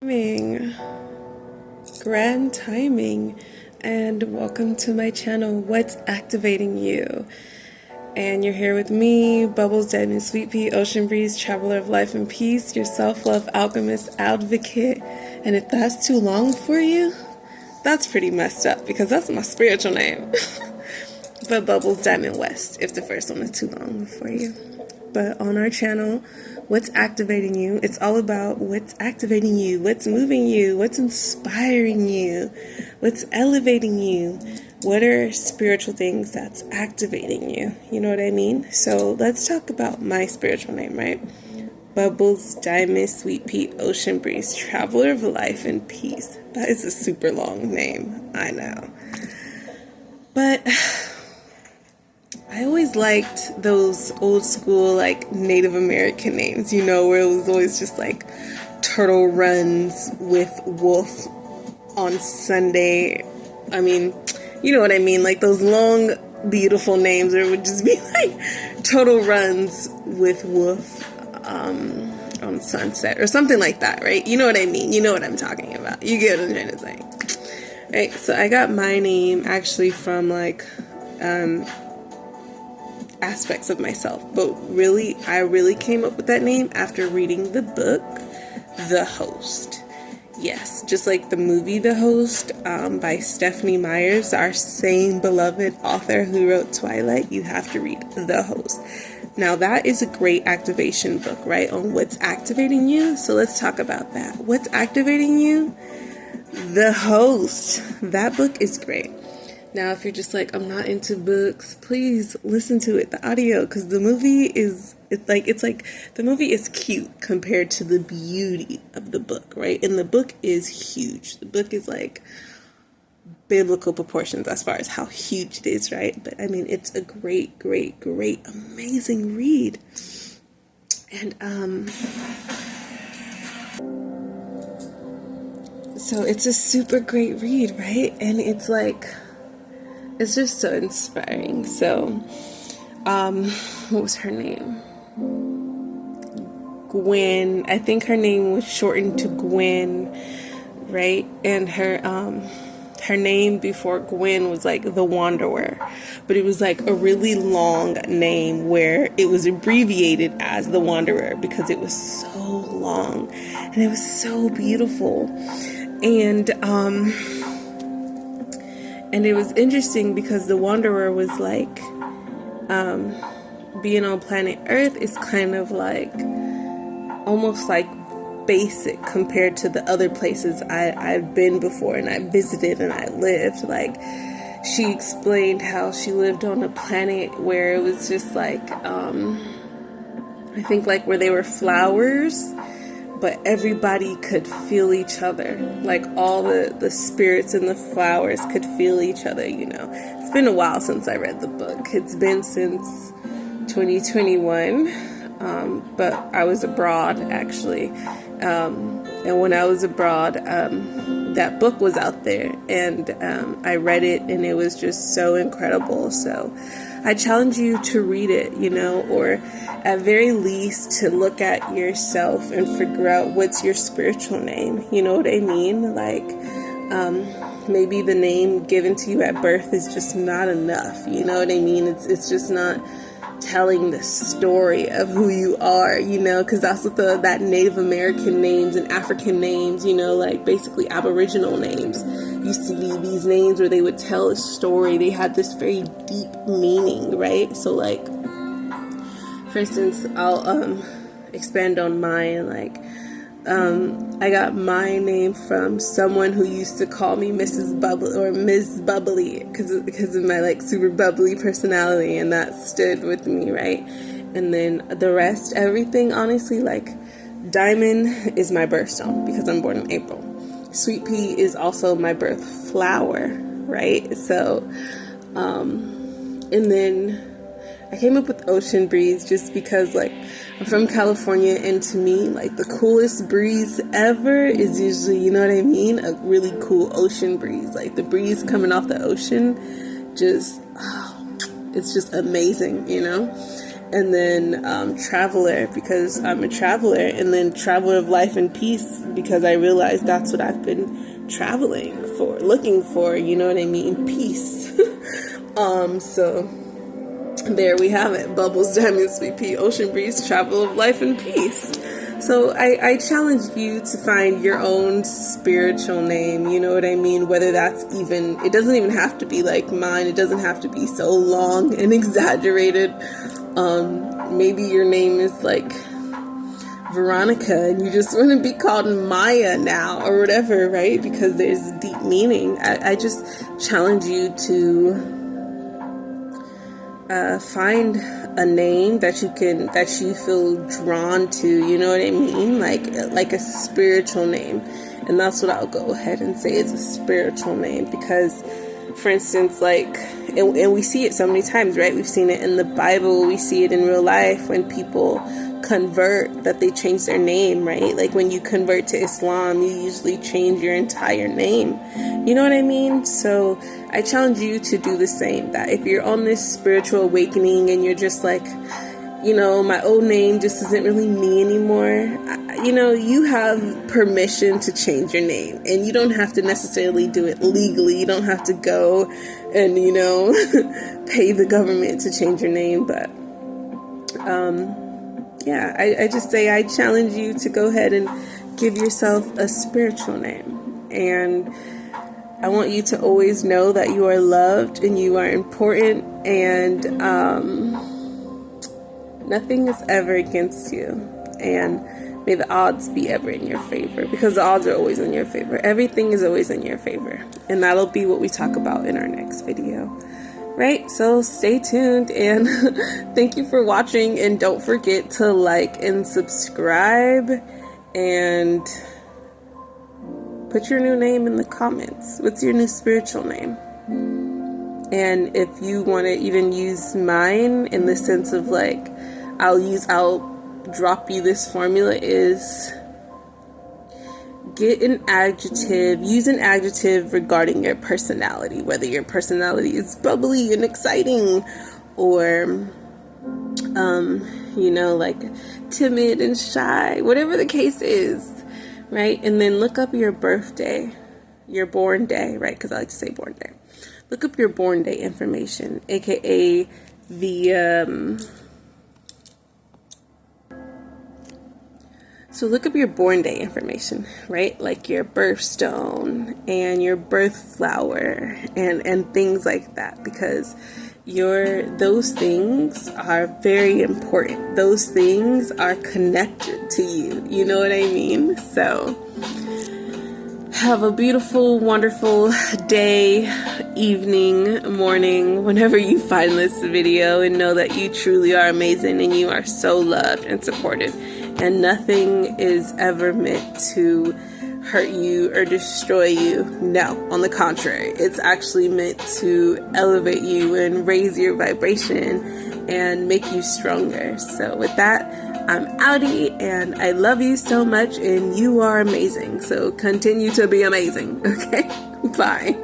Timing. Grand timing, and welcome to my channel, What's Activating You? And you're here with me, Bubbles, Diamond, Sweet Pea, Ocean Breeze, Traveler of Life and Peace, your self-love alchemist advocate. And if that's too long for you, that's pretty messed up because that's my spiritual name. But Bubbles, Diamond, West, if the first one is too long for you. But on our channel, What's Activating You? It's all about what's activating you, what's moving you, what's inspiring you, what's elevating you, what are spiritual things that's activating you. You know what I mean? So let's talk about my spiritual name, right? Bubbles, Diamond, Sweet Pea, Ocean Breeze, Traveler of Life and Peace. That is a super long name, I know. But I always liked those old school, like, Native American names, you know, where it was always just like Turtle Runs with Wolf on Sunday. I mean, you know what I mean? Like those long, beautiful names where it would just be like Turtle Runs with Wolf on Sunset or something like that, right? You know what I mean? You know what I'm talking about. You get what I'm trying to say. Right? So I got my name actually from like aspects of myself, but really I really came up with that name after reading the book The Host. Yes, just like the movie The Host by Stephenie Meyers, our same beloved author who wrote Twilight. You have to read The Host. Now that is a great activation book, right, on what's activating you. So let's talk about that. What's activating you? The Host. That book is great. Now, if you're just like, I'm not into books, please listen to it, the audio, because the movie is, the movie is cute compared to the beauty of the book, right? And the book is huge. The book is like biblical proportions as far as how huge it is, right? But I mean, it's a great, great, great, amazing read. And, so it's a super great read, right? And it's like, it's just so inspiring. So, what was her name? Gwen. I think her name was shortened to Gwen, right? And her name before Gwen was like the Wanderer, but it was like a really long name where it was abbreviated as the Wanderer because it was so long and it was so beautiful. And it was interesting because the Wanderer was like, being on planet Earth is kind of like, almost like basic compared to the other places I've been before and I visited and I lived. Like, she explained how she lived on a planet where it was just like, I think like where they were flowers, but everybody could feel each other. Like all the spirits in the flowers could feel each other, you know. It's been a while since I read the book. It's been since 2021, but I was abroad actually. And when I was abroad, that book was out there and I read it and it was just so incredible. So I challenge you to read it, you know, or at very least to look at yourself and figure out what's your spiritual name. You know what I mean? Like, maybe the name given to you at birth is just not enough. You know what I mean? It's just not telling the story of who you are, you know, because that's what that Native American names and African names, you know, like basically Aboriginal names used to be these names where they would tell a story. They had this very deep meaning, right? So like, for instance, I'll expand on mine. Like, I got my name from someone who used to call me Mrs. Bubbly or Ms. Bubbly because of my like super bubbly personality, and that stood with me, right? And then the rest, everything, honestly, like Diamond is my birthstone because I'm born in April. Sweet Pea is also my birth flower, right? So, and then I came up with Ocean Breeze just because, like, I'm from California, and to me, like, the coolest breeze ever is usually, you know what I mean, a really cool ocean breeze. Like, the breeze coming off the ocean, just, it's just amazing, you know? and then traveler, because I'm a traveler, and then traveler of life and peace, because I realized that's what I've been looking for, you know what I mean? Peace. So there we have it. Bubbles, Diamond, Sweet Pea, Ocean Breeze, travel of life and peace. So I challenge you to find your own spiritual name, you know what I mean? Whether that's even, it doesn't even have to be like mine. It doesn't have to be so long and exaggerated. Maybe your name is like Veronica and you just want to be called Maya now or whatever, right? Because there's deep meaning. I just challenge you to find a name that you feel drawn to, you know what I mean? Like a spiritual name. And that's what I'll go ahead and say is a spiritual name, because for instance, and we see it so many times, right? We've seen it in the Bible. We see it in real life when people convert, that they change their name, right? Like when you convert to Islam, you usually change your entire name. You know what I mean? So I challenge you to do the same. That if you're on this spiritual awakening and you're just like, you know, my old name just isn't really me anymore, you know, you have permission to change your name, and you don't have to necessarily do it legally. You don't have to go and, you know, pay the government to change your name. But yeah, I just say I challenge you to go ahead and give yourself a spiritual name. And I want you to always know that you are loved and you are important, and nothing is ever against you. And may the odds be ever in your favor, because the odds are always in your favor. Everything is always in your favor. And that'll be what we talk about in our next video. Right? So stay tuned, and thank you for watching, and don't forget to like and subscribe, and put your new name in the comments. What's your new spiritual name? And if you want to even use mine in the sense of like, I'll drop you this formula, is use an adjective regarding your personality, whether your personality is bubbly and exciting, or you know, like timid and shy, whatever the case is, right? And then look up your birthday, your born day, right? Because I like to say born day. Look up your born day information, aka so look up your born day information, right? Like your birthstone and your birth flower and things like that, because those things are very important. Those things are connected to you. You know what I mean? So have a beautiful, wonderful day, evening, morning, whenever you find this video, and know that you truly are amazing and you are so loved and supported. And nothing is ever meant to hurt you or destroy you. No, on the contrary, it's actually meant to elevate you and raise your vibration and make you stronger. So with that, I'm outie, and I love you so much, and you are amazing. So continue to be amazing, okay? Bye.